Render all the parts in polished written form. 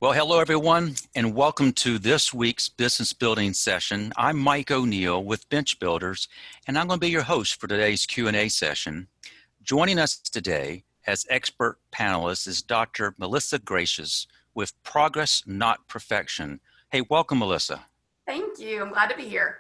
Well, hello everyone, and welcome to this week's business building session. I'm Mike O'Neill with Bench Builders, and I'm going to be your host for today's Q&A session. Joining us today as expert panelist is Dr. Melissa Gratias with Progress Not Perfection. Hey, welcome, Melissa. Thank you. I'm glad to be here.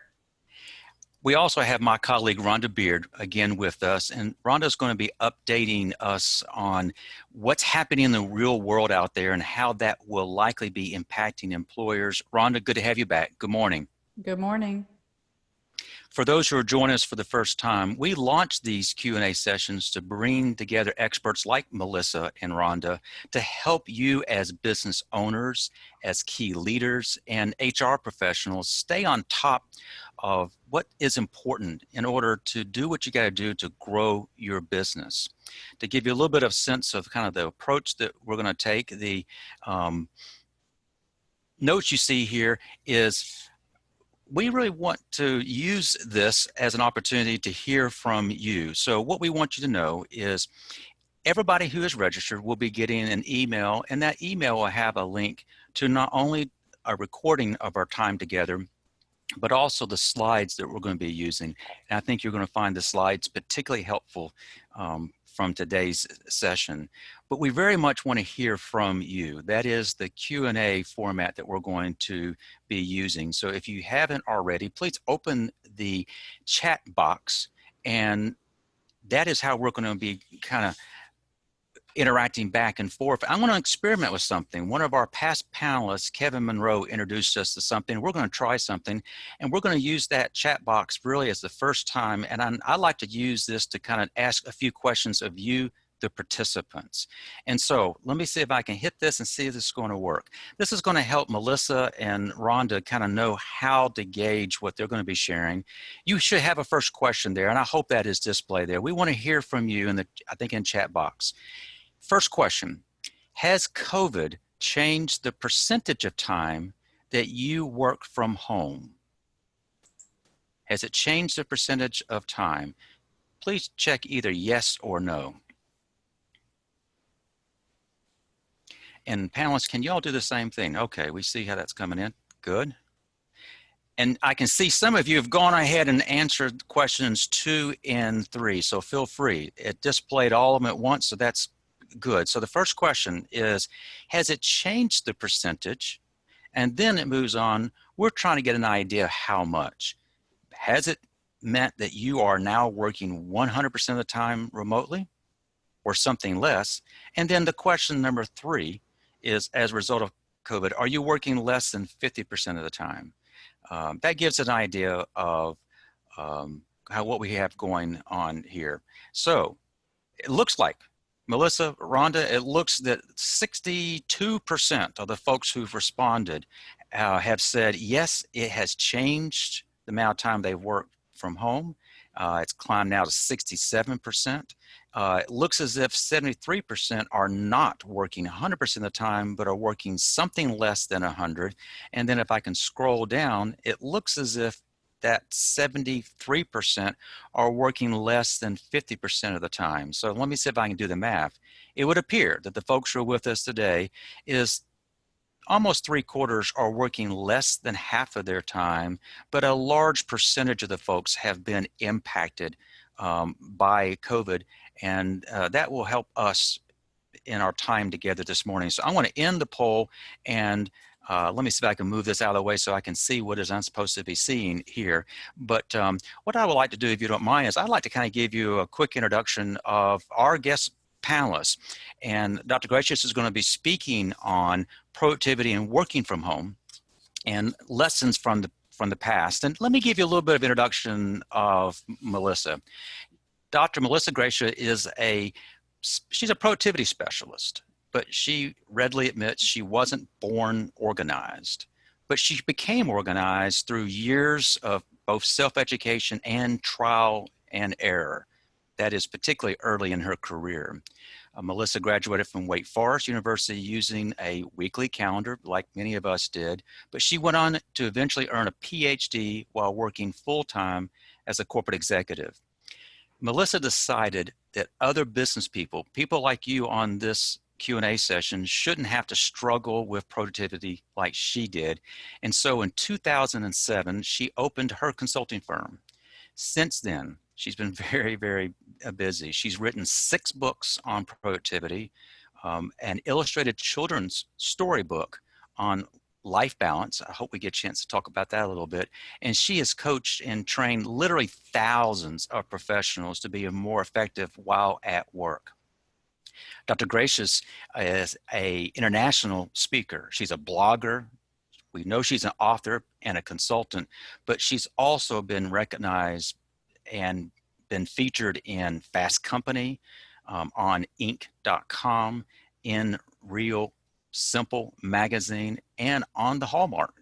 We also have my colleague Rhonda Beard again with us, and Rhonda's going to be updating us on what's happening in the real world out there and how that will likely be impacting employers. Rhonda, good to have you back. Good morning. Good morning. For those who are joining us for the first time, we launched these Q&A sessions to bring together experts like Melissa and Rhonda to help you as business owners, as key leaders, and HR professionals stay on top of what is important in order to do what you got to do to grow your business. To give you a little bit of sense of kind of the approach that we're going to take, the notes you see here is we really want to use this as an opportunity to hear from you. So what we want you to know is everybody who is registered will be getting an email, and that email will have a link to not only a recording of our time together, but also the slides that we're going to be using. And I think you're going to find the slides particularly helpful from today's session. But we very much want to hear from you. That is the Q&A format that we're going to be using. So if you haven't already, please open the chat box, and that is how we're going to be kind of interacting back and forth. I want to experiment with something. One of our past panelists, Kevin Monroe, introduced us to something. We're going to try something, and we're going to use that chat box really as the first time. And I like to use this to kind of ask a few questions of you, the participants. And so let me see if I can hit this and see if this is going to work. This is going to help Melissa and Rhonda kind of know how to gauge what they're going to be sharing. You should have a first question there, and I hope that is displayed there. We want to hear from you in the, I think, in chat box. First question, has COVID changed the percentage of time that you work from home? Has it changed the percentage of time? Please check either yes or no. And panelists, can you all do the same thing? Okay, we see how that's coming in. Good. And I can see some of you have gone ahead and answered questions 2 and 3, so feel free. It displayed all of them at once, so that's good. So the first question is, has it changed the percentage? And then it moves on. We're trying to get an idea of how much. Has it meant that you are now working 100% of the time remotely or something less? And then the question number 3 is, as a result of COVID, are you working less than 50% of the time? That gives an idea of what we have going on here. So it looks like, Melissa, Rhonda, it looks that 62% of the folks who've responded have said, yes, it has changed the amount of time they've worked from home. It's climbed now to 67%. It looks as if 73% are not working 100% of the time, but are working something less than 100. And then if I can scroll down, it looks as if that 73% are working less than 50% of the time. So let me see if I can do the math. It would appear that the folks who are with us today is almost 3/4 are working less than half of their time, but a large percentage of the folks have been impacted by COVID, and that will help us in our time together this morning. So I want to end the poll, and let me see if I can move this out of the way so I can see what is I'm supposed to be seeing here. But what I would like to do, if you don't mind, is I'd like to kind of give you a quick introduction of our guest panelists. And Dr. Gratias is going to be speaking on productivity and working from home and lessons from the past. And let me give you a little bit of introduction of Melissa. Dr. Melissa Gratias is she's a productivity specialist, but she readily admits she wasn't born organized. But she became organized through years of both self-education and trial and error. That is particularly early in her career. Melissa graduated from Wake Forest University using a weekly calendar like many of us did, but she went on to eventually earn a PhD while working full-time as a corporate executive. Melissa decided that other business people like you on this Q&A sessions shouldn't have to struggle with productivity like she did. And so in 2007, she opened her consulting firm. Since then, she's been very, very busy. She's written 6 books on productivity, an illustrated children's storybook on life balance. I hope we get a chance to talk about that a little bit. And she has coached and trained literally thousands of professionals to be more effective while at work. Dr. Gratias is an international speaker. She's a blogger. We know she's an author and a consultant, but she's also been recognized and been featured in Fast Company, on Inc.com, in Real Simple magazine, and on the Hallmark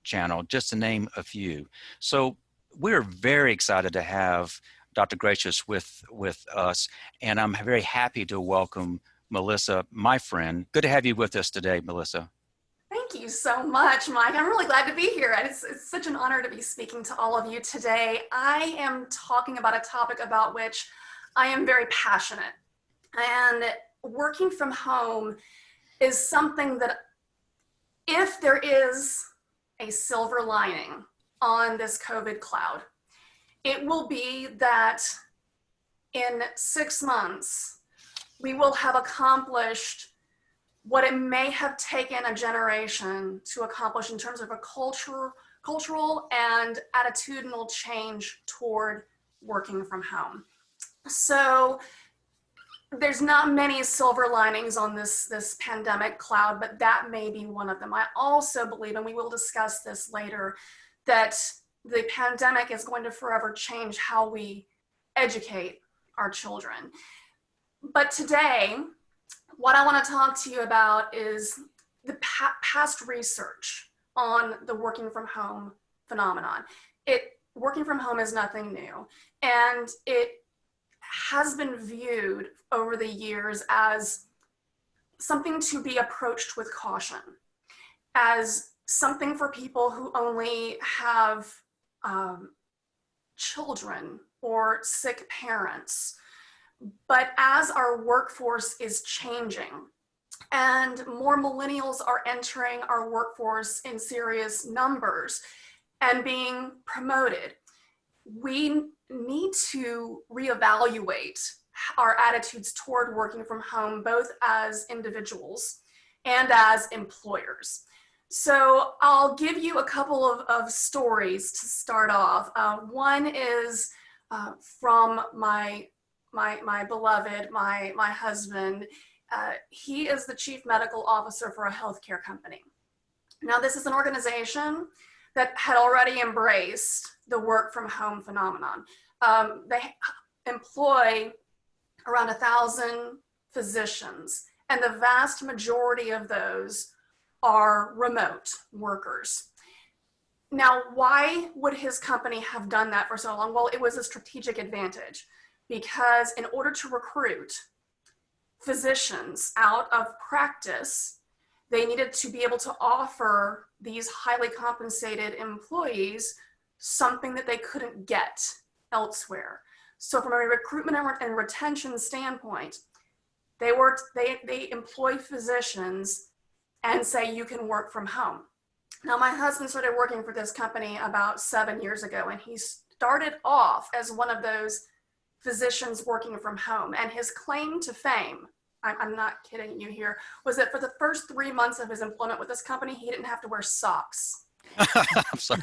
channel, just to name a few. So we're very excited to have Dr. Gratias with us, and I'm very happy to welcome Melissa, my friend. Good to have you with us today, Melissa. Thank you so much, Mike. I'm really glad to be here. And it's such an honor to be speaking to all of you today. I am talking about a topic about which I am very passionate. And working from home is something that, if there is a silver lining on this COVID cloud, it will be that in 6 months, we will have accomplished what it may have taken a generation to accomplish in terms of a cultural and attitudinal change toward working from home. So there's not many silver linings on this pandemic cloud, but that may be one of them. I also believe, and we will discuss this later, that the pandemic is going to forever change how we educate our children. But today, what I want to talk to you about is the past research on the working from home phenomenon. Working from home is nothing new, and it has been viewed over the years as something to be approached with caution, as something for people who only have children or sick parents. But as our workforce is changing and more millennials are entering our workforce in serious numbers and being promoted, we need to reevaluate our attitudes toward working from home, both as individuals and as employers. So I'll give you a couple of stories to start off. One is from my beloved, my husband. He is the chief medical officer for a healthcare company. Now, this is an organization that had already embraced the work from home phenomenon. They employ around 1,000 physicians, and the vast majority of those are remote workers. Now, why would his company have done that for so long? Well, it was a strategic advantage, because in order to recruit physicians out of practice, they needed to be able to offer these highly compensated employees something that they couldn't get elsewhere. So from a recruitment and retention standpoint, they employ physicians and say, you can work from home. Now, my husband started working for this company about 7 years ago, and he started off as one of those physicians working from home. And his claim to fame, I'm not kidding you here, was that for the first 3 months of his employment with this company, he didn't have to wear socks. I'm sorry.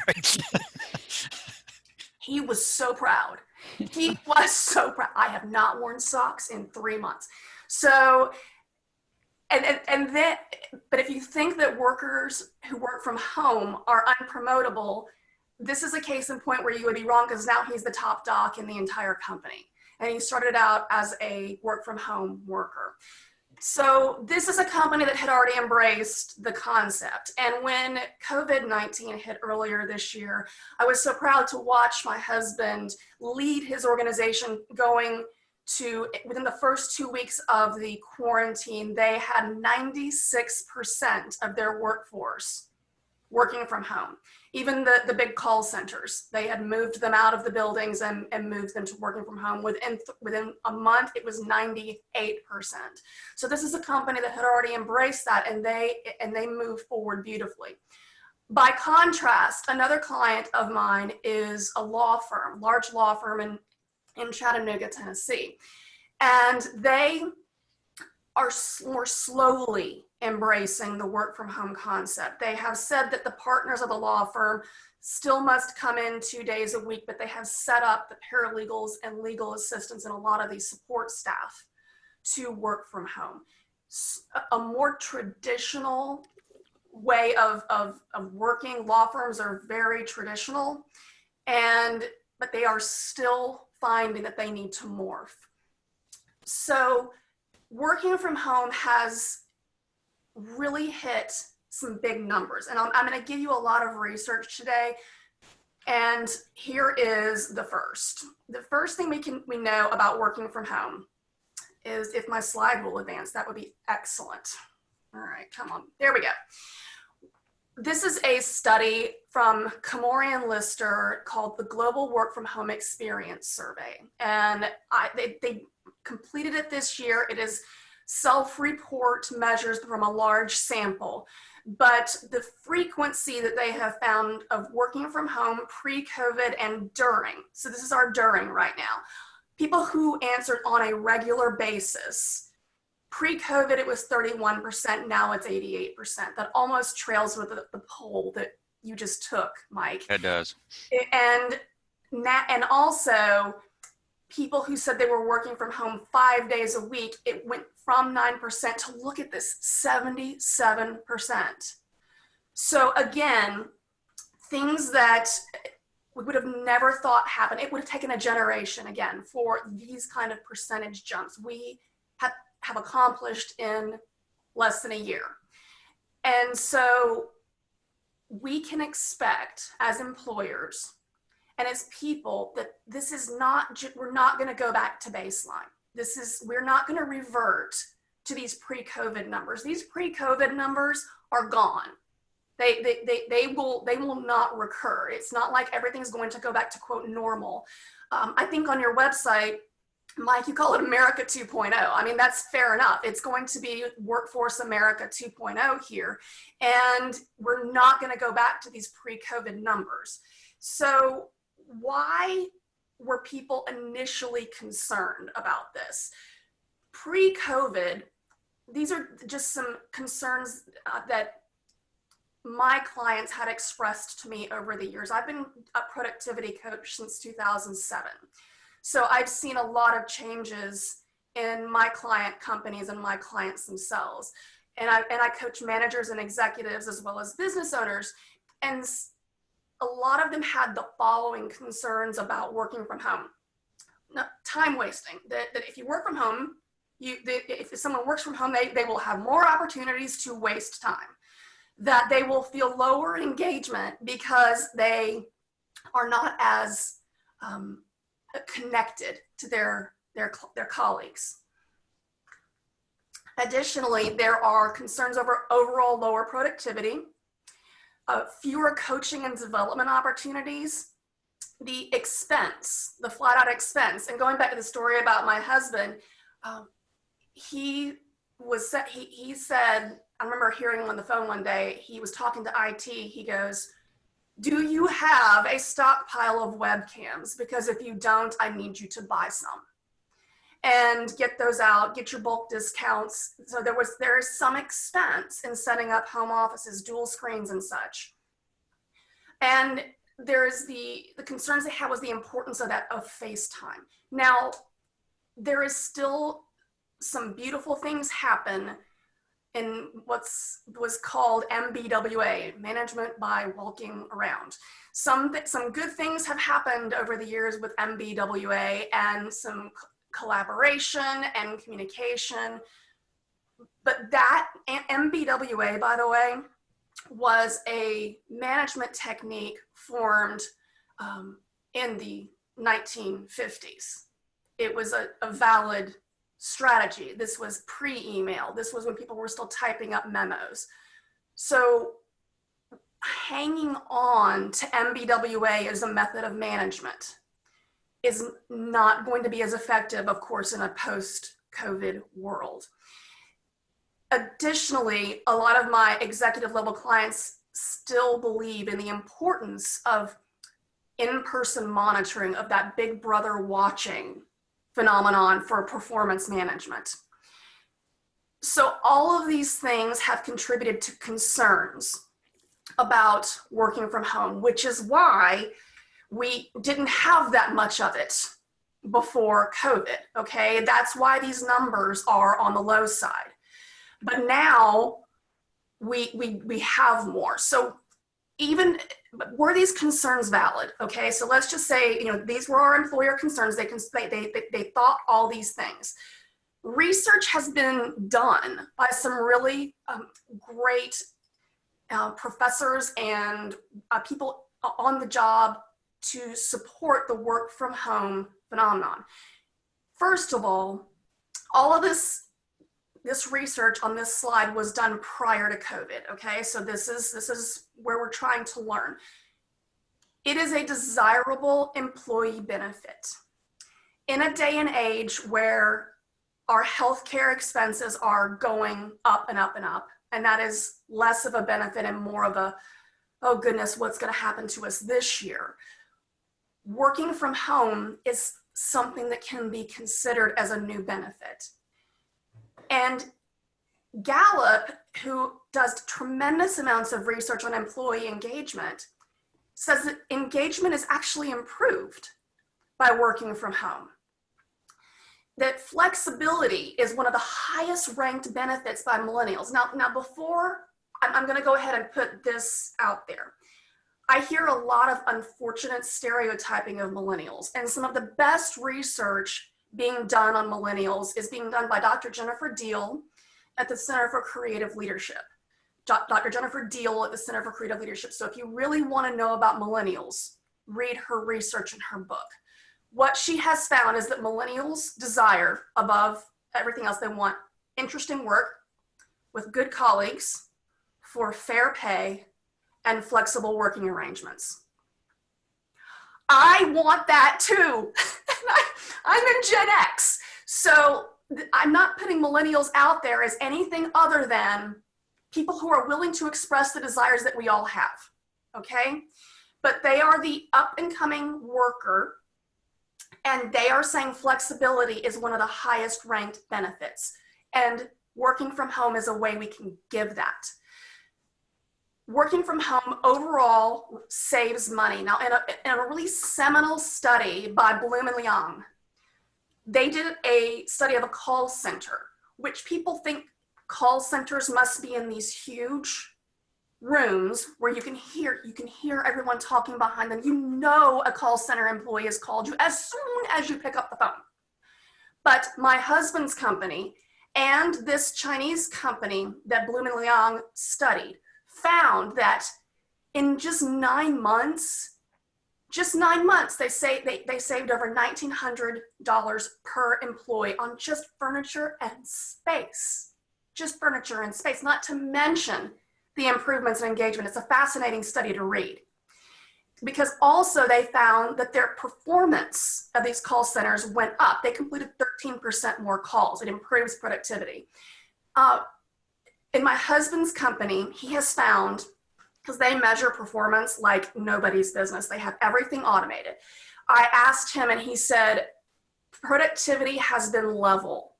He was so proud. He was so proud. I have not worn socks in 3 months. So, and then, but if you think that workers who work from home are unpromotable, this is a case in point where you would be wrong, because now he's the top doc in the entire company. And he started out as a work from home worker. So this is a company that had already embraced the concept. And when COVID-19 hit earlier this year, I was so proud to watch my husband lead his organization going to, within the first 2 weeks of the quarantine, they had 96% of their workforce working from home. Even the big call centers, they had moved them out of the buildings and moved them to working from home. Within a month, it was 98%. So this is a company that had already embraced that, and they moved forward beautifully. By contrast, another client of mine is a law firm, large law firm in Chattanooga, Tennessee. And they are more slowly embracing the work from home concept. They have said that the partners of the law firm still must come in 2 days a week, but they have set up the paralegals and legal assistants and a lot of these support staff to work from home. A more traditional way of working, law firms are very traditional, but they are still finding that they need to morph. So working from home has really hit some big numbers. And I'm going to give you a lot of research today. And here is the first. The first thing we know about working from home is, if my slide will advance, that would be excellent. All right, come on. There we go. This is a study from Komori and Lister called the Global Work from Home Experience Survey. And they completed it this year. It is self-report measures from a large sample, but the frequency that they have found of working from home pre-COVID and during, so this is our during right now, people who answered on a regular basis. Pre-COVID, it was 31%, now it's 88%. That almost trails with the poll that you just took, Mike. It does. And also, people who said they were working from home 5 days a week, it went from 9% to, look at this, 77%. So again, things that we would have never thought happened. It would have taken a generation, again, for these kind of percentage jumps we have accomplished in less than a year. And so we can expect as employers and as people that this is not, we're not going to go back to baseline. We're not going to revert to these pre-COVID numbers. These pre-COVID numbers are gone. They will not recur. It's not like everything's going to go back to, quote, normal. I think on your website, Mike, you call it America 2.0. I mean, that's fair enough. It's going to be Workforce America 2.0 here. And we're not going to go back to these pre-COVID numbers. So why were people initially concerned about this? Pre-COVID, these are just some concerns that my clients had expressed to me over the years. I've been a productivity coach since 2007. So I've seen a lot of changes in my client companies and my clients themselves. And I coach managers and executives as well as business owners. And a lot of them had the following concerns about working from home. Now, time wasting, that if you work from home, if someone works from home, they will have more opportunities to waste time. That they will feel lower engagement because they are not as connected to their colleagues. Additionally, there are concerns over overall lower productivity, fewer coaching and development opportunities, the expense, the flat out expense. And going back to the story about my husband, he said, I remember hearing him on the phone one day, he was talking to IT, he goes, "Do you have a stockpile of webcams? Because if you don't, I need you to buy some. And get those out, get your bulk discounts." So there is some expense in setting up home offices, dual screens and such. And there's the concerns they had was the importance of FaceTime. Now, there is still some beautiful things happen in was called MBWA, management by walking around. Some good things have happened over the years with MBWA and some collaboration and communication. But that MBWA, by the way, was a management technique formed in the 1950s. It was a valid strategy. This was pre-email. This was when people were still typing up memos. So hanging on to MBWA as a method of management is not going to be as effective, of course, in a post-COVID world. Additionally, a lot of my executive level clients still believe in the importance of in-person monitoring, of that big brother watching phenomenon for performance management. So all of these things have contributed to concerns about working from home, which is why we didn't have that much of it before COVID, okay? That's why these numbers are on the low side. But now we have more. So even, were these concerns valid? Okay, so let's just say, these were our employer concerns. They thought all these things. Research has been done by some really great professors and people on the job to support the work from home phenomenon. First of all of this research on this slide was done prior to COVID, okay? So this is where we're trying to learn. It is a desirable employee benefit. In a day and age where our healthcare expenses are going up and up and up, and that is less of a benefit and more of a, oh goodness, what's gonna happen to us this year? Working from home is something that can be considered as a new benefit. And Gallup, who does tremendous amounts of research on employee engagement, says that engagement is actually improved by working from home. That flexibility is one of the highest ranked benefits by millennials. Now before, I'm gonna go ahead and put this out there. I hear a lot of unfortunate stereotyping of millennials, and some of the best research being done on millennials is being done by Dr. Jennifer Deal at the Center for Creative Leadership. Dr. Jennifer Deal at the Center for Creative Leadership. So if you really want to know about millennials, read her research in her book. What she has found is that millennials desire, above everything else, they want interesting work with good colleagues for fair pay and flexible working arrangements. I want that too. I'm in Gen X. So I'm not putting millennials out there as anything other than people who are willing to express the desires that we all have, okay? But they are the up and coming worker, and they are saying flexibility is one of the highest ranked benefits. And working from home is a way we can give that. Working from home overall saves money. Now, in a really seminal study by Bloom and Liang, they did a study of a call center, which people think call centers must be in these huge rooms where you can hear everyone talking behind them. You know a call center employee has called you as soon as you pick up the phone. But my husband's company and this Chinese company that Bloom and Liang studied found that in just 9 months, they saved over $1,900 per employee on just furniture and space. Just furniture and space, not to mention the improvements in engagement. It's a fascinating study to read. Because also they found that their performance of these call centers went up. They completed 13% more calls. It improves productivity. In my husband's company, he has found, because they measure performance like nobody's business, they have everything automated. I asked him and he said, productivity has been level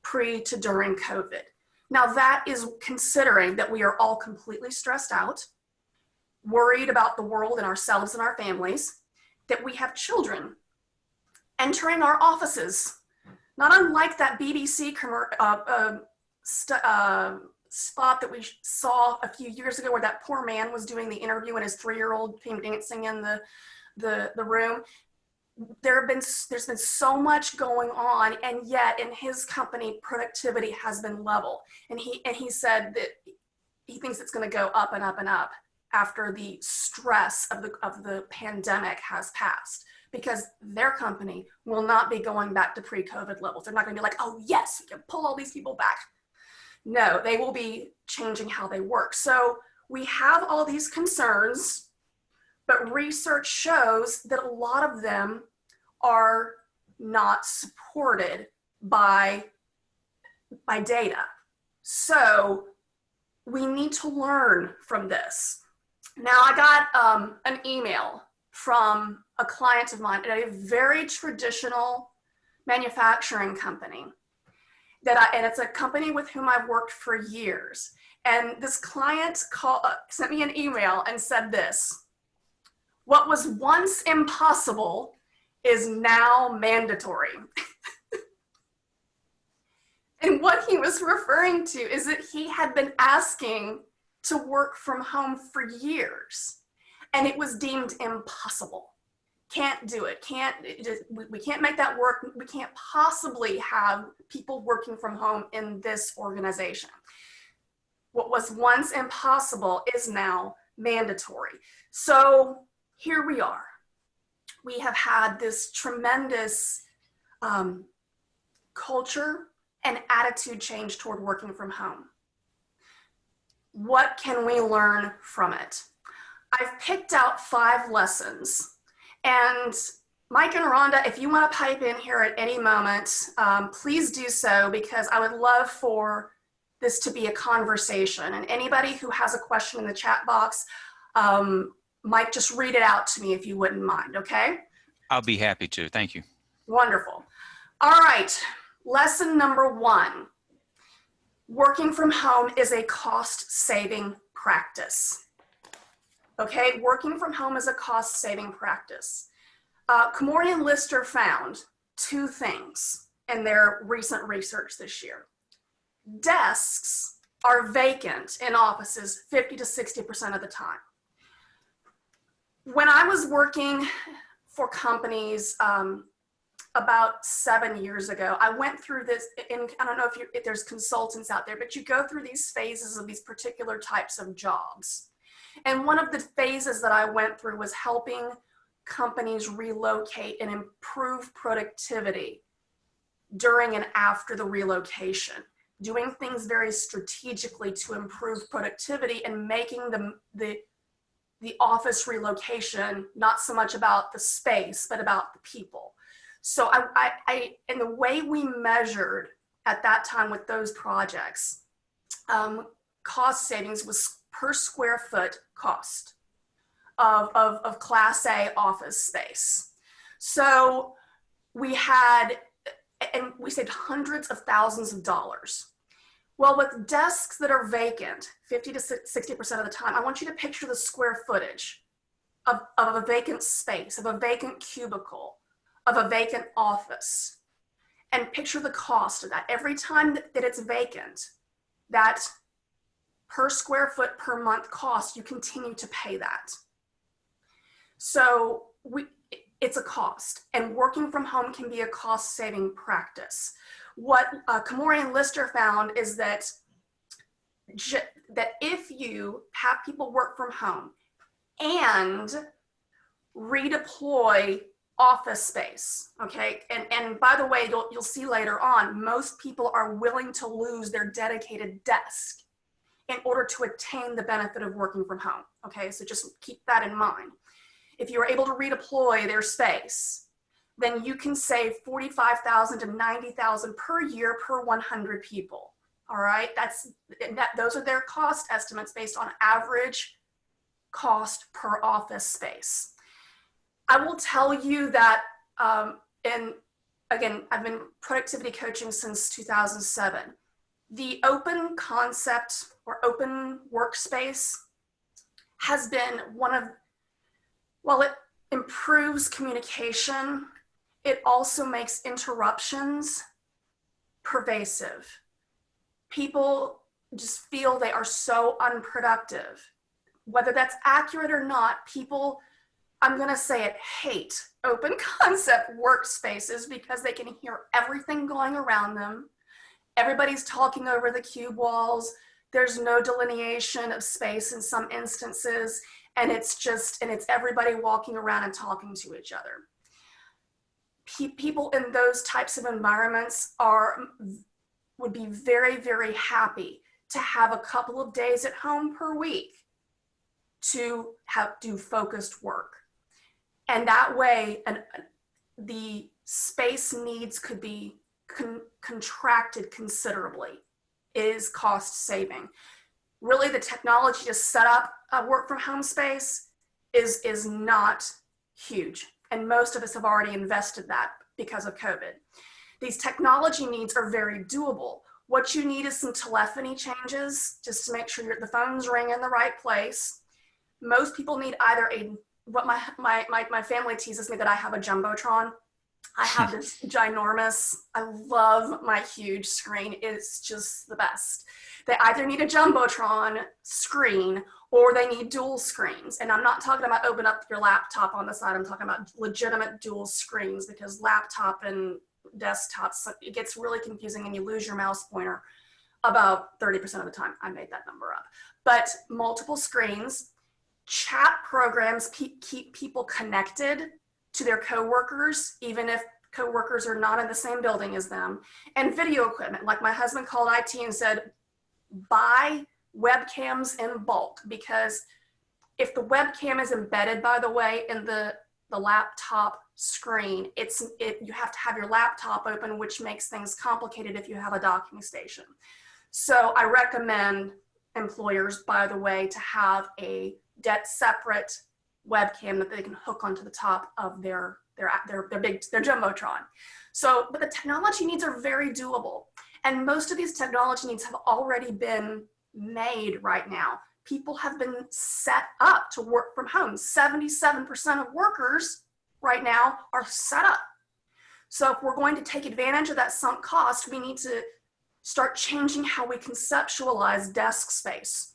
pre to during COVID. Now that is considering that we are all completely stressed out, worried about the world and ourselves and our families, that we have children entering our offices, not unlike that BBC spot that we saw a few years ago where that poor man was doing the interview and his 3-year-old came dancing in the room. There's been so much going on, and yet in his company, productivity has been level. And he said that he thinks it's going to go up and up and up after the stress of the pandemic has passed, because their company will not be going back to pre-COVID levels. They're not going to be like, oh yes, we can pull all these people back. No, they will be changing how they work. So we have all these concerns, but research shows that a lot of them are not supported by data. So we need to learn from this. Now, I got an email from a client of mine at a very traditional manufacturing company and it's a company with whom I've worked for years. And this client sent me an email and said this: "What was once impossible is now mandatory." And what he was referring to is that he had been asking to work from home for years, and it was deemed impossible. Can't do it. We can't make that work. We can't possibly have people working from home in this organization. What was once impossible is now mandatory. So here we are. We have had this tremendous culture and attitude change toward working from home. What can we learn from it? I've picked out 5 lessons. And Mike and Rhonda, if you want to pipe in here at any moment, please do so, because I would love for this to be a conversation. And anybody who has a question in the chat box, Mike, just read it out to me if you wouldn't mind, okay? I'll be happy to. Thank you. Wonderful. All right, lesson number 1. Working from home is a cost-saving practice. Okay, working from home is a cost-saving practice. Komori and Lister found 2 things in their recent research this year. Desks are vacant in offices 50 to 60% of the time. When I was working for companies about 7 years ago, I went through this, and I don't know if there's consultants out there, but you go through these phases of these particular types of jobs. And one of the phases that I went through was helping companies relocate and improve productivity during and after the relocation, doing things very strategically to improve productivity and making the office relocation not so much about the space, but about the people. So and the way we measured at that time with those projects, cost savings was per square foot cost of Class A office space. So we saved hundreds of thousands of dollars. Well, with desks that are vacant, 50 to 60% of the time, I want you to picture the square footage of a vacant space, of a vacant cubicle, of a vacant office, and picture the cost of that. Every time that it's vacant, that per square foot per month cost, you continue to pay that. So it's a cost, and working from home can be a cost-saving practice. What Komori and Lister found is that if you have people work from home and redeploy office space, okay, and by the way, you'll see later on, most people are willing to lose their dedicated desk in order to attain the benefit of working from home, okay? So just keep that in mind. If you're able to redeploy their space, then you can save $45,000 to $90,000 per year per 100 people, all right? Those are their cost estimates based on average cost per office space. I will tell you that, and again, I've been productivity coaching since 2007. The open concept or open workspace has been while it improves communication, it also makes interruptions pervasive. People just feel they are so unproductive. Whether that's accurate or not, people, I'm gonna say it, hate open concept workspaces because they can hear everything going around them. Everybody's talking over the cube walls. There's no delineation of space in some instances, and it's everybody walking around and talking to each other. People in those types of environments would be very, very happy to have a couple of days at home per week to do focused work. And that way, the space needs could be contracted considerably, is cost saving. Really, the technology to set up a work from home space is not huge. And most of us have already invested that because of COVID. These technology needs are very doable. What you need is some telephony changes, just to make sure the phones ring in the right place. Most people need either what my family teases me that I have a Jumbotron. I have this ginormous, I love my huge screen. It's just the best. They either need a Jumbotron screen or they need dual screens. And I'm not talking about open up your laptop on the side. I'm talking about legitimate dual screens, because laptop and desktops, it gets really confusing and you lose your mouse pointer about 30% of the time. I made that number up. But multiple screens, chat programs keep people connected to their coworkers, even if coworkers are not in the same building as them, and video equipment. Like my husband called IT and said, buy webcams in bulk, because if the webcam is embedded, by the way, in the laptop screen, you have to have your laptop open, which makes things complicated if you have a docking station. So I recommend employers, by the way, to have a separate webcam that they can hook onto the top of their Jumbotron. So, but the technology needs are very doable. And most of these technology needs have already been made right now. People have been set up to work from home. 77% of workers right now are set up. So if we're going to take advantage of that sunk cost, we need to start changing how we conceptualize desk space.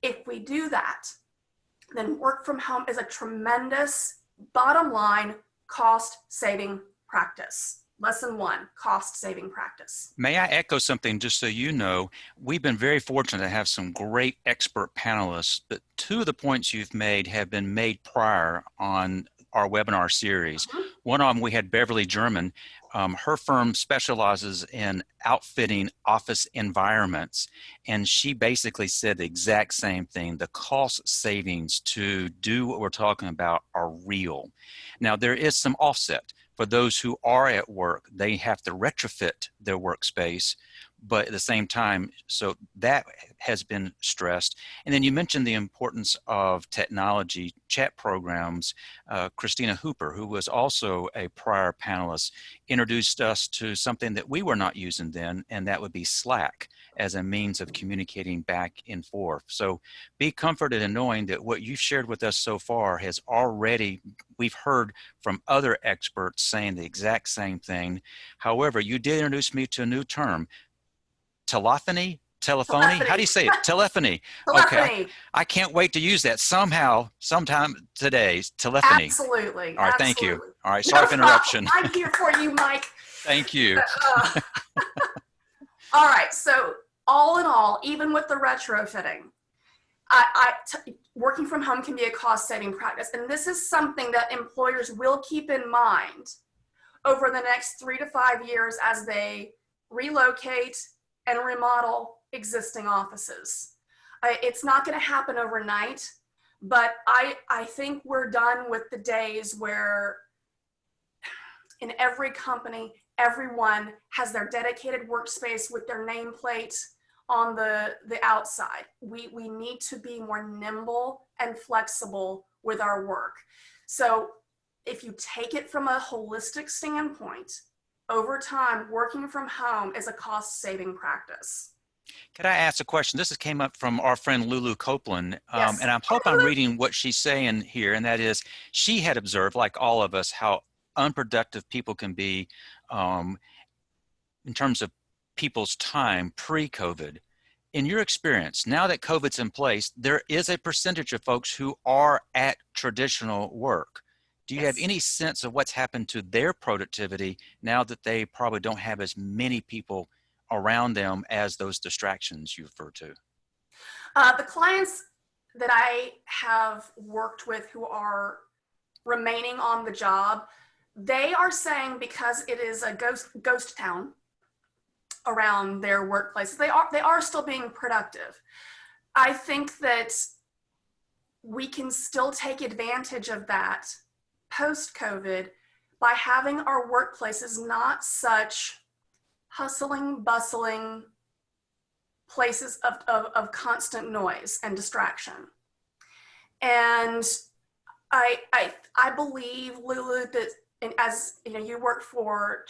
If we do that, then work from home is a tremendous bottom line cost saving practice. Lesson 1, cost saving practice. May I echo something just so you know? We've been very fortunate to have some great expert panelists, but 2 of the points you've made have been made prior on our webinar series. One of them, we had Beverly German. Her firm specializes in outfitting office environments, and she basically said the exact same thing. The cost savings to do what we're talking about are real. Now, there is some offset. For those who are at work, they have to retrofit their workspace, but at the same time, so that has been stressed. And then you mentioned the importance of technology, chat programs. Christina Hooper, who was also a prior panelist, introduced us to something that we were not using then, and that would be Slack as a means of communicating back and forth. So be comforted in knowing that what you've shared with us so far has already, we've heard from other experts saying the exact same thing. However, you did introduce me to a new term, telephony? Telephony? How do you say it? Telephony. Telephony. Okay, I can't wait to use that sometime today. Telephony. Absolutely. All right, absolutely. Thank you. All right, sorry for interruption. I'm here for you, Mike. Thank you. All right, so all in all, even with the retrofitting, working from home can be a cost-saving practice. And this is something that employers will keep in mind over the next 3 to 5 years as they relocate and remodel existing offices. It's not going to happen overnight, but I think we're done with the days where in every company, everyone has their dedicated workspace with their nameplate on the outside. We need to be more nimble and flexible with our work. So if you take it from a holistic standpoint, over time, working from home is a cost-saving practice. Could I ask a question? This came up from our friend Lulu Copeland, Yes. And I hope I'm reading what she's saying here, and that is she had observed, like all of us, how unproductive people can be in terms of people's time pre-COVID. In your experience, now that COVID's in place, there is a percentage of folks who are at traditional work. Do you have any sense of what's happened to their productivity now that they probably don't have as many people around them as those distractions you refer to? The clients that I have worked with who are remaining on the job, they are saying because it is a ghost town around their workplace, they are still being productive. I think that we can still take advantage of that post-COVID by having our workplaces not such hustling, bustling places of constant noise and distraction. And I believe, Lulu, that, and as you know, you work for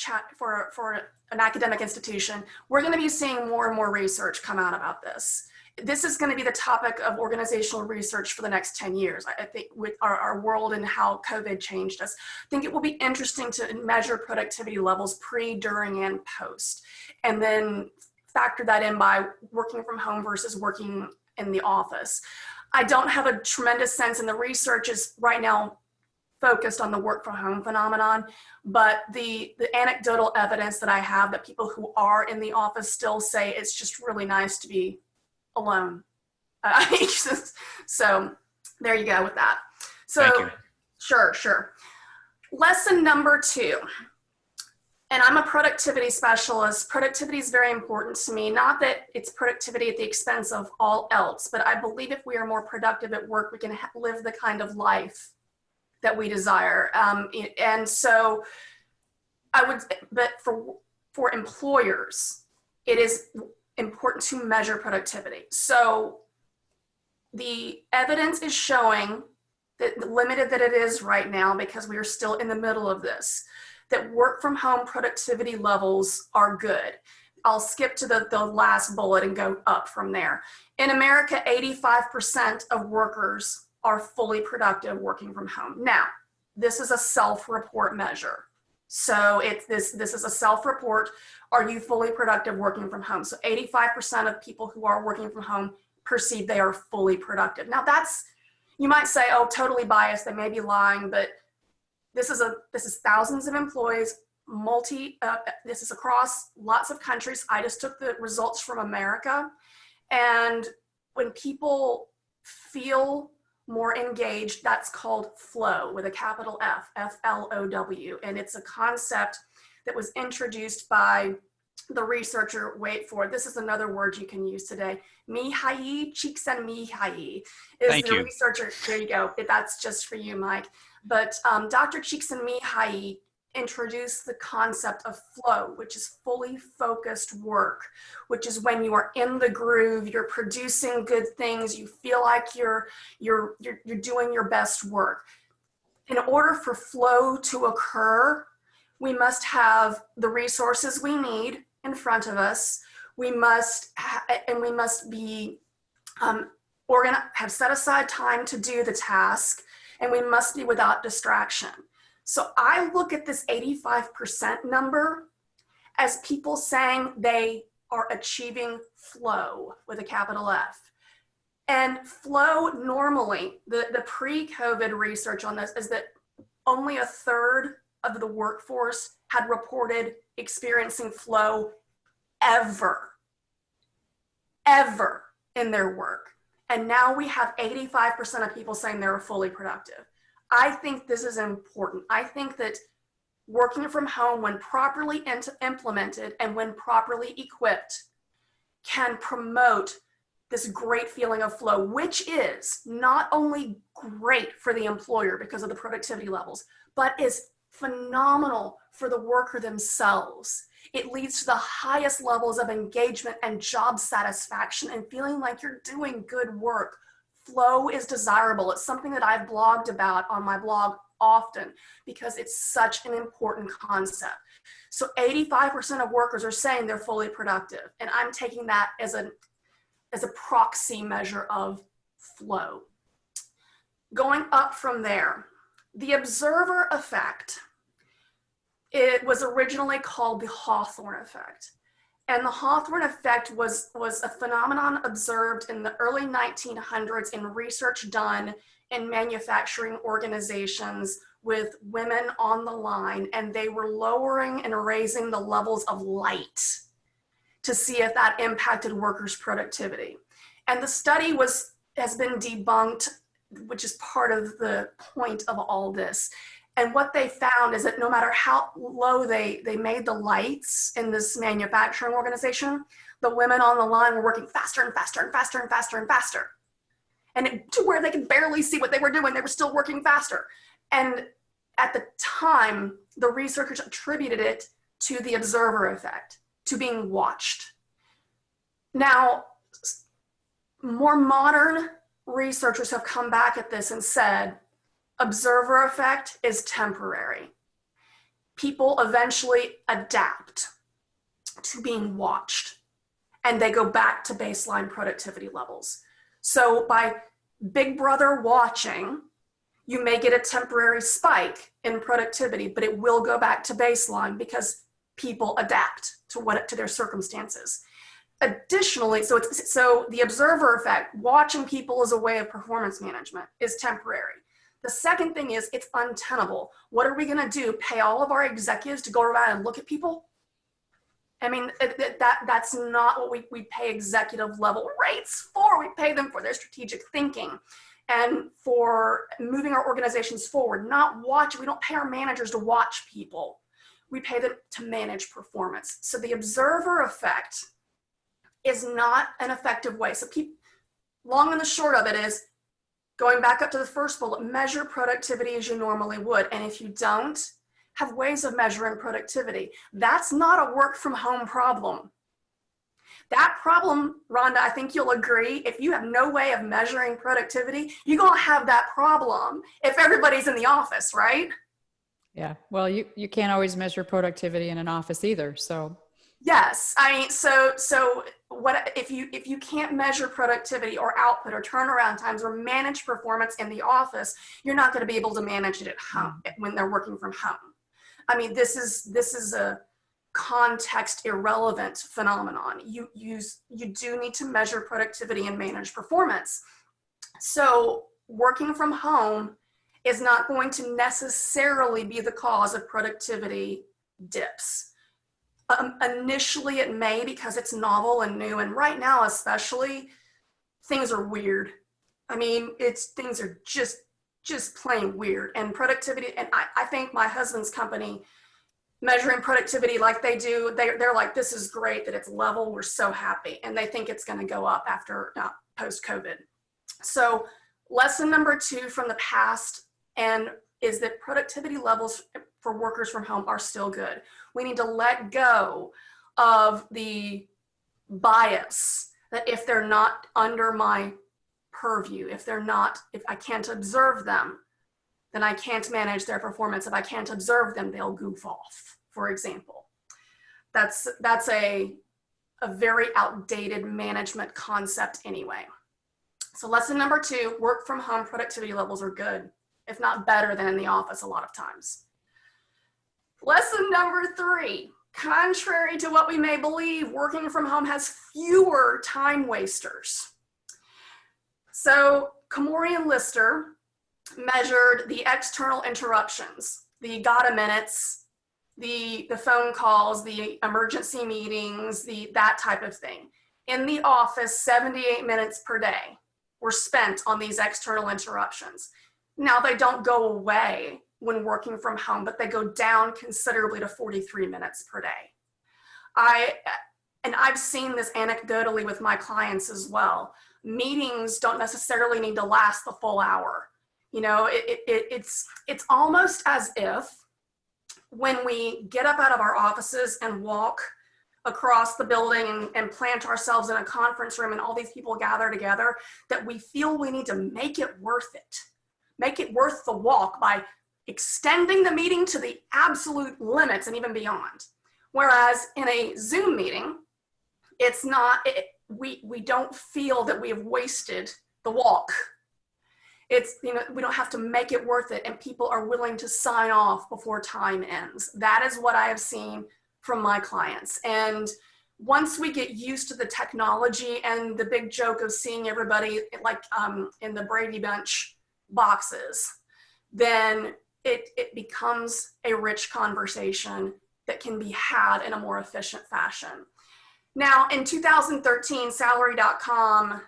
an academic institution, we're going to be seeing more and more research come out about this. This is going to be the topic of organizational research for the next 10 years. I think with our world and how COVID changed us, I think it will be interesting to measure productivity levels pre, during, and post, and then factor that in by working from home versus working in the office. I don't have a tremendous sense, and the research is right now focused on the work from home phenomenon, but the anecdotal evidence that I have that people who are in the office still say it's just really nice to be alone. So there you go with that. So Thank you. Sure. Lesson number 2. And I'm a productivity specialist. Productivity is very important to me. Not that it's productivity at the expense of all else, but I believe if we are more productive at work, we can live the kind of life that we desire. And so but for employers, it is important to measure productivity. So the evidence is showing that, limited that it is right now, because we are still in the middle of this, that work from home productivity levels are good. I'll skip to the last bullet and go up from there. In America, 85% of workers are fully productive working from home. Now, this is a self-report measure. So this is a self-report. Are you fully productive working from home? So 85% of people who are working from home perceive they are fully productive. Now that's, you might say, oh, totally biased, they may be lying, but this is thousands of employees, this is across lots of countries. I just took the results from America. And when people feel more engaged, that's called flow with a capital F, F-L-O-W. And it's a concept that was introduced by the researcher, wait for it, this is another word you can use today, Mihai Csikszentmihalyi is the researcher. There you go. That's just for you, Mike. But Dr. Csikszentmihalyi introduced the concept of flow, which is fully focused work, which is when you are in the groove, you're producing good things, you feel like you're doing your best work. In order for flow to occur, we must have the resources we need in front of us. We must be have set aside time to do the task, and we must be without distraction. So I look at this 85% number as people saying they are achieving flow with a capital F. And flow normally, the pre-COVID research on this is that only a third of the workforce had reported experiencing flow ever in their work. And now we have 85% of people saying they're fully productive. I think this is important. I think that working from home, when properly implemented and when properly equipped, can promote this great feeling of flow, which is not only great for the employer because of the productivity levels, but is phenomenal for the worker themselves. It leads to the highest levels of engagement and job satisfaction and feeling like you're doing good work. Flow is desirable. It's something that I've blogged about on my blog often because it's such an important concept. So 85% of workers are saying they're fully productive, and I'm taking that as a proxy measure of flow. Going up from there, the observer effect, it was originally called the Hawthorne effect. And the Hawthorne effect was a phenomenon observed in the early 1900s in research done in manufacturing organizations with women on the line, and they were lowering and raising the levels of light to see if that impacted workers' productivity. And the study has been debunked, which is part of the point of all this. And what they found is that no matter how low they made the lights in this manufacturing organization, the women on the line were working faster and faster and faster and faster and faster. to where they could barely see what they were doing. They were still working faster. And at the time, the researchers attributed it to the observer effect, to being watched. Now, more modern researchers have come back at this and said, observer effect is temporary. People eventually adapt to being watched and they go back to baseline productivity levels. So by Big Brother watching, you may get a temporary spike in productivity, but it will go back to baseline because people adapt to their circumstances. Additionally, so the observer effect, watching people as a way of performance management, is temporary. The second thing is it's untenable. What are we going to do? Pay all of our executives to go around and look at people? I mean, that's not what we pay executive level rates for. We pay them for their strategic thinking and for moving our organizations forward, not watch. We don't pay our managers to watch people. We pay them to manage performance. So the observer effect is not an effective way. So long and the short of it is, going back up to the first bullet, measure productivity as you normally would. And if you don't, have ways of measuring productivity. That's not a work from home problem. That problem, Rhonda, I think you'll agree, if you have no way of measuring productivity, you're going to have that problem if everybody's in the office, right? Yeah, well, you can't always measure productivity in an office either, so. Yes, I mean, so what if you can't measure productivity or output or turnaround times or manage performance in the office, you're not going to be able to manage it at home when they're working from home. I mean, this is a context irrelevant phenomenon. You do need to measure productivity and manage performance. So working from home is not going to necessarily be the cause of productivity dips. Initially it may, because it's novel and new, and right now especially, things are weird. I mean, things are just plain weird. And productivity, and I think my husband's company, measuring productivity like they do, they're like, this is great that it's level, we're so happy. And they think it's going to go up after post-COVID. So lesson number 2 from the past is that productivity levels for workers from home are still good. We need to let go of the bias that if they're not under my purview, if I can't observe them, then I can't manage their performance. If I can't observe them, they'll goof off, for example. That's a very outdated management concept anyway. So lesson number 2, work from home productivity levels are good, if not better than in the office a lot of times. Lesson number 3, contrary to what we may believe, working from home has fewer time wasters. So Komori and Lister measured the external interruptions, the gotta minutes, the phone calls, the emergency meetings, that type of thing. In the office, 78 minutes per day were spent on these external interruptions. Now they don't go away when working from home, but they go down considerably to 43 minutes per day. I've seen this anecdotally with my clients as well. Meetings don't necessarily need to last the full hour. You know, it's almost as if when we get up out of our offices and walk across the building and plant ourselves in a conference room and all these people gather together, that we feel we need to make it worth it. Make it worth the walk by extending the meeting to the absolute limits and even beyond. Whereas in a Zoom meeting, it's not, we don't feel that we have wasted the walk. It's, we don't have to make it worth it, and people are willing to sign off before time ends. That is what I have seen from my clients. And once we get used to the technology and the big joke of seeing everybody like in the Brady Bunch boxes, then it becomes a rich conversation that can be had in a more efficient fashion. Now, in 2013, Salary.com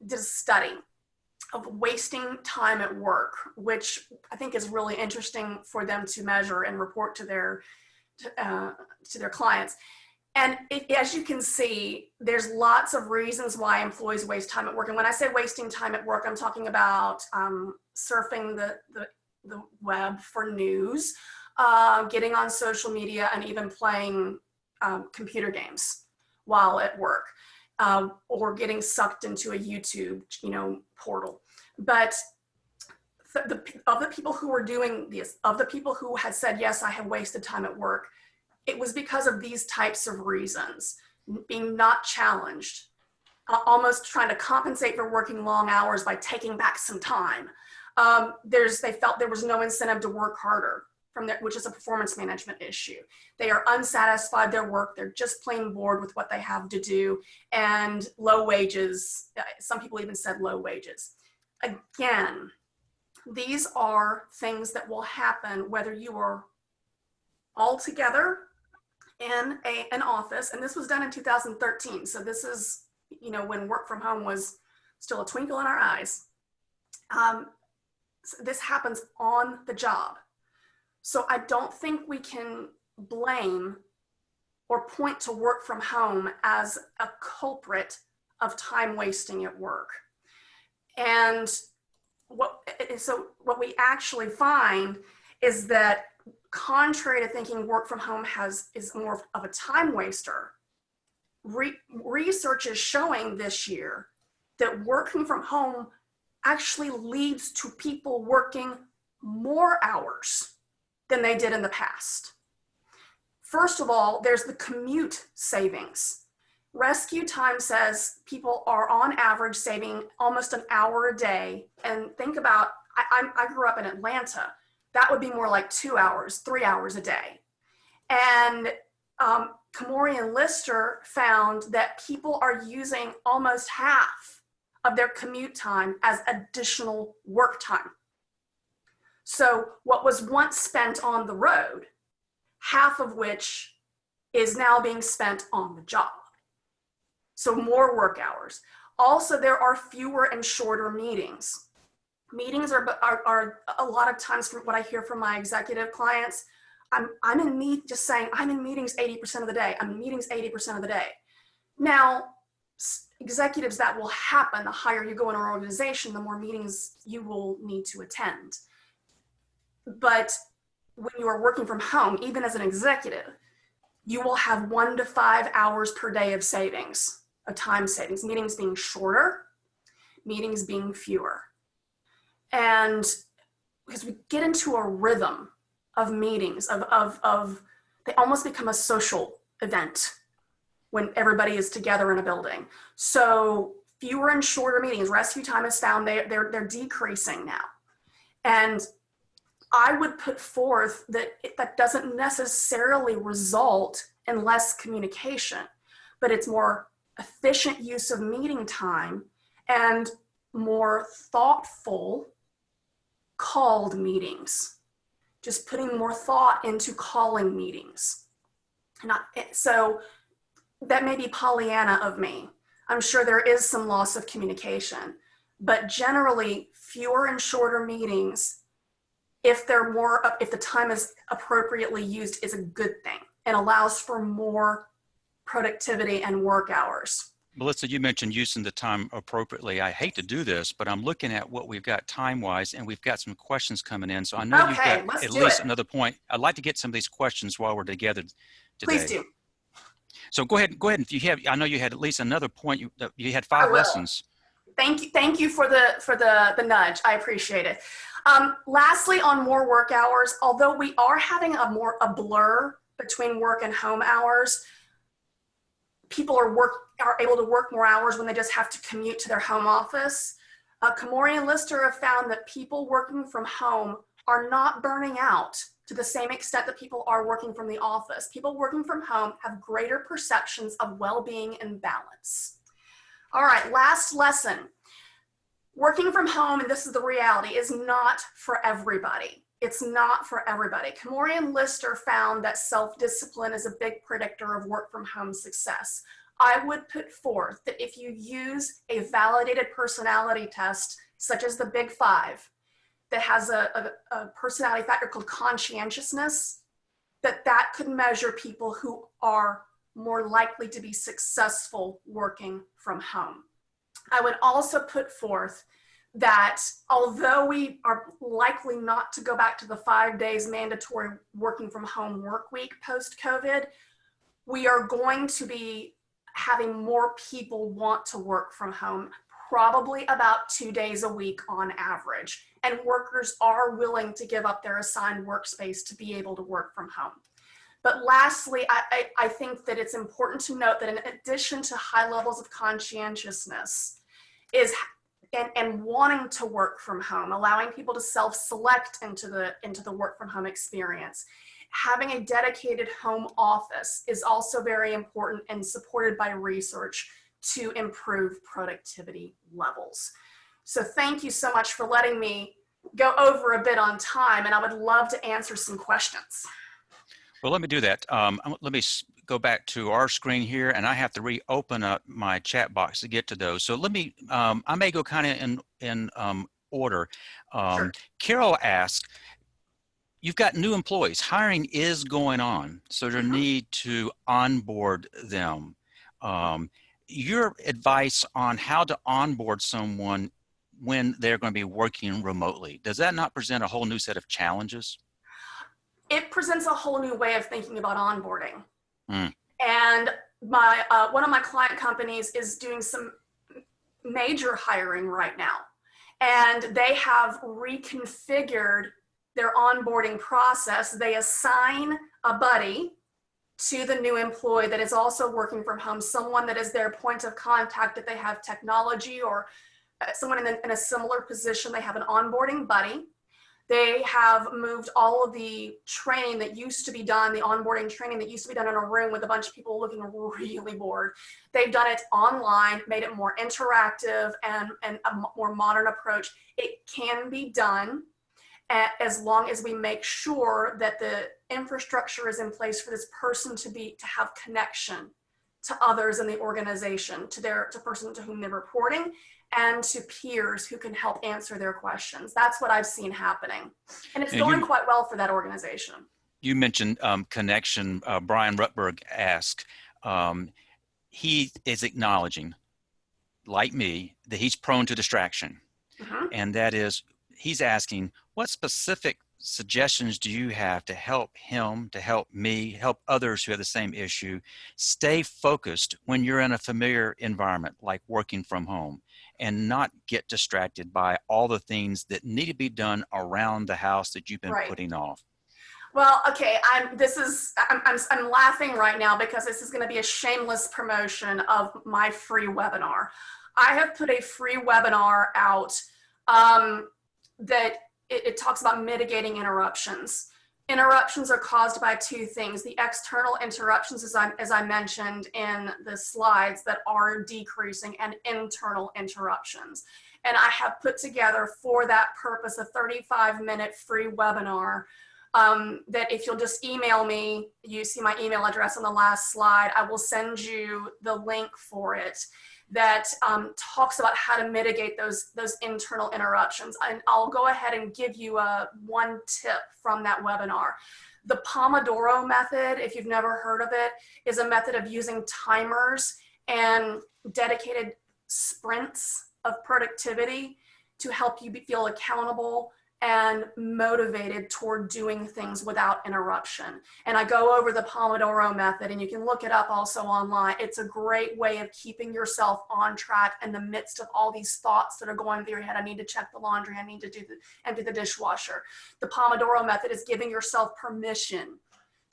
did a study of wasting time at work, which I think is really interesting for them to measure and report to their clients. And as you can see, there's lots of reasons why employees waste time at work. And when I say wasting time at work, I'm talking about surfing the web for news, getting on social media, and even playing computer games while at work, or getting sucked into a YouTube, portal. But of the people who were doing this, of the people who had said, yes, I have wasted time at work, it was because of these types of reasons: being not challenged, almost trying to compensate for working long hours by taking back some time. They felt there was no incentive to work harder, which is a performance management issue. They are unsatisfied with their work. They're just plain bored with what they have to do, and low wages. Some people even said low wages. Again, these are things that will happen whether you are all together in an office, and this was done in 2013. So this is, when work from home was still a twinkle in our eyes. So this happens on the job. So I don't think we can blame or point to work from home as a culprit of time wasting at work. And what we actually find is that, contrary to thinking work from home is more of a time waster, research is showing this year that working from home actually leads to people working more hours than they did in the past. First of all, there's the commute savings. Rescue Time says people are on average saving almost an hour a day. And think about, I grew up in Atlanta. That would be more like 2 hours, 3 hours a day. And Kamori and Lister found that people are using almost half of their commute time as additional work time. So what was once spent on the road, half of which is now being spent on the job. So more work hours. Also, there are fewer and shorter meetings. Meetings are a lot of times, from what I hear from my executive clients, I'm in meetings 80% of the day. I'm in meetings 80% of the day. Now, executives, that will happen. The higher you go in our organization, the more meetings you will need to attend. But when you are working from home, even as an executive, you will have 1 to 5 hours per day of savings, of time savings, meetings being shorter, meetings being fewer. And because we get into a rhythm of meetings, they almost become a social event when everybody is together in a building. So fewer and shorter meetings. Rescue Time has found they're decreasing now. And I would put forth that that doesn't necessarily result in less communication, but it's more efficient use of meeting time and more thoughtful called meetings, just putting more thought into calling meetings. So that may be Pollyanna of me. I'm sure there is some loss of communication, but generally fewer and shorter meetings, if the time is appropriately used, is a good thing and allows for more productivity and work hours. Melissa, you mentioned using the time appropriately. I hate to do this, but I'm looking at what we've got time-wise, and we've got some questions coming in. So I know you've got at least another point. I'd like to get some of these questions while we're together today. Please do. So go ahead. If you have, I know you had at least another point. You had 5 lessons. Thank you for the nudge. I appreciate it. Lastly, on more work hours, although we are having a blur between work and home hours, people are able to work more hours when they just have to commute to their home office. Kamori and Lister have found that people working from home are not burning out to the same extent that people are working from the office. People working from home have greater perceptions of well-being and balance. All right, last lesson. Working from home, and this is the reality, is not for everybody. It's not for everybody. Kamori and Lister found that self-discipline is a big predictor of work from home success. I would put forth that if you use a validated personality test, such as the Big Five, that has a personality factor called conscientiousness, that could measure people who are more likely to be successful working from home. I would also put forth that although we are likely not to go back to the 5 days mandatory working from home work week post-COVID, we are going to be having more people want to work from home, probably about 2 days a week on average. And workers are willing to give up their assigned workspace to be able to work from home. But lastly, I think that it's important to note that in addition to high levels of conscientiousness and wanting to work from home, allowing people to self-select into the work from home experience, having a dedicated home office is also very important and supported by research to improve productivity levels. So thank you so much for letting me go over a bit on time, and I would love to answer some questions. Well, let me do that. Let me go back to our screen here, and I have to reopen up my chat box to get to those. So let me, I may go kind of in order. Sure. Carol asked, you've got new employees. Hiring is going on, so there's need to onboard them. Your advice on how to onboard someone when they're going to be working remotely, does that not present a whole new set of challenges? It presents a whole new way of thinking about onboarding. Mm. And one of my client companies is doing some major hiring right now. And they have reconfigured their onboarding process. They assign a buddy to the new employee that is also working from home, someone that is their point of contact if they have technology or someone in a similar position. They have an onboarding buddy. They have moved all of the training that used to be done, the onboarding training that used to be done in a room with a bunch of people looking really bored. They've done it online, made it more interactive and a more modern approach. It can be done as long as we make sure that the infrastructure is in place for this person to have connection to others in the organization, to person to whom they're reporting, and to peers who can help answer their questions. That's what I've seen happening. And it's going quite well for that organization. You mentioned connection. Brian Rutberg asked, he is acknowledging, like me, that he's prone to distraction. And that is, he's asking, what specific suggestions do you have to help him, to help me, help others who have the same issue, stay focused when you're in a familiar environment like working from home and not get distracted by all the things that need to be done around the house that you've been putting off? Well, okay, I'm laughing right now because this is going to be a shameless promotion of my free webinar. I have put a free webinar out that it talks about mitigating interruptions. Interruptions are caused by two things: the external interruptions, as I mentioned in the slides, that are decreasing, and internal interruptions. And I have put together for that purpose a 35-minute free webinar that if you'll just email me, you see my email address on the last slide, I will send you the link for it, that talks about how to mitigate those internal interruptions. And I'll go ahead and give you one tip from that webinar. The Pomodoro method, if you've never heard of it, is a method of using timers and dedicated sprints of productivity to help you feel accountable and motivated toward doing things without interruption. And I go over the Pomodoro method, and you can look it up also online. It's a great way of keeping yourself on track in the midst of all these thoughts that are going through your head. I need to check the laundry. I need to empty the dishwasher. The Pomodoro method is giving yourself permission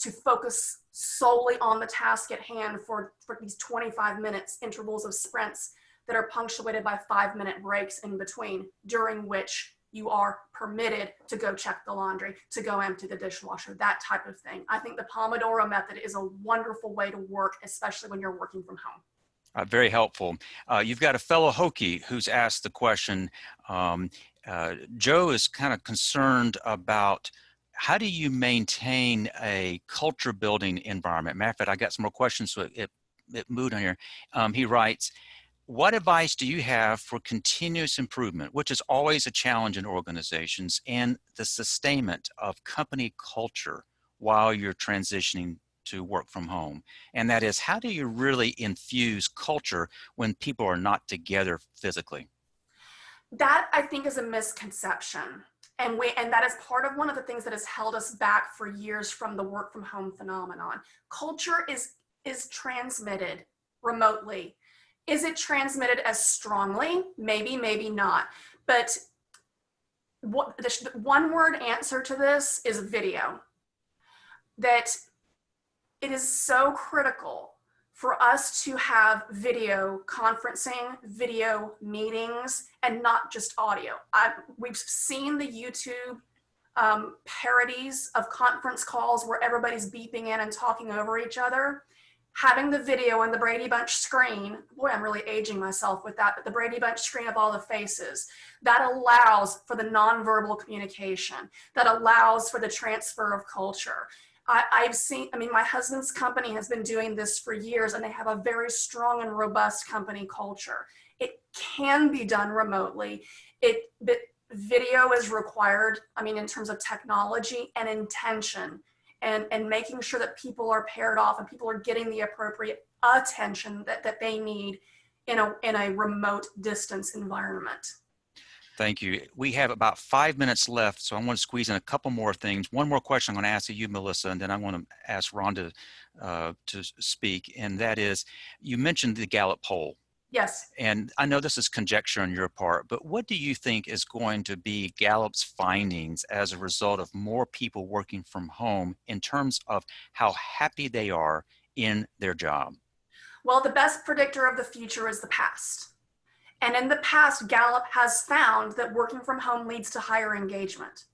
to focus solely on the task at hand for these 25 minutes intervals of sprints that are punctuated by 5-minute breaks in between, during which you are permitted to go check the laundry, to go empty the dishwasher, that type of thing. I think the Pomodoro method is a wonderful way to work, especially when you're working from home. Very helpful. You've got a fellow Hokie who's asked the question. Joe is kind of concerned about, how do you maintain a culture building environment? Matter of fact, I got some more questions, so it moved on here. He writes, what advice do you have for continuous improvement, which is always a challenge in organizations, and the sustainment of company culture while you're transitioning to work from home. And that is, how do you really infuse culture when people are not together physically? That, I think, is a misconception. And that is part of one of the things that has held us back for years from the work from home phenomenon. Culture is transmitted remotely. Is it transmitted as strongly? Maybe, maybe not. But the one word answer to this is video. That it is so critical for us to have video conferencing, video meetings, and not just audio. We've seen the YouTube parodies of conference calls where everybody's beeping in and talking over each other. Having the video and the Brady Bunch screen, boy, I'm really aging myself with that, but the Brady Bunch screen of all the faces, that allows for the nonverbal communication, that allows for the transfer of culture. I've seen, my husband's company has been doing this for years, and they have a very strong and robust company culture. It can be done remotely. But video is required, in terms of technology and intention, and making sure that people are paired off and people are getting the appropriate attention that they need in a remote distance environment. Thank you. We have about 5 minutes left, so I want to squeeze in a couple more things. One more question I'm going to ask you, Melissa, and then I want to ask Rhonda to speak, and that is, you mentioned the Gallup poll. Yes. And I know this is conjecture on your part, but what do you think is going to be Gallup's findings as a result of more people working from home in terms of how happy they are in their job? Well, the best predictor of the future is the past. And in the past, Gallup has found that working from home leads to higher engagement.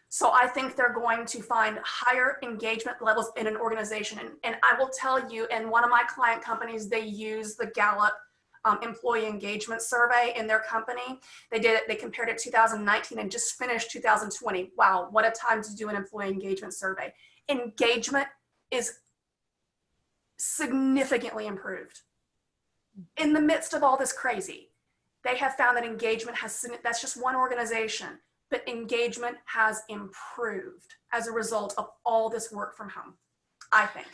So I think they're going to find higher engagement levels in an organization. And I will tell you, in one of my client companies, they use the Gallup employee engagement survey in their company. They did it, they compared it 2019 and just finished 2020. Wow, what a time to do an employee engagement survey. Engagement is significantly improved. In the midst of all this crazy, they have found that engagement that's just one organization, but engagement has improved as a result of all this work from home, I think.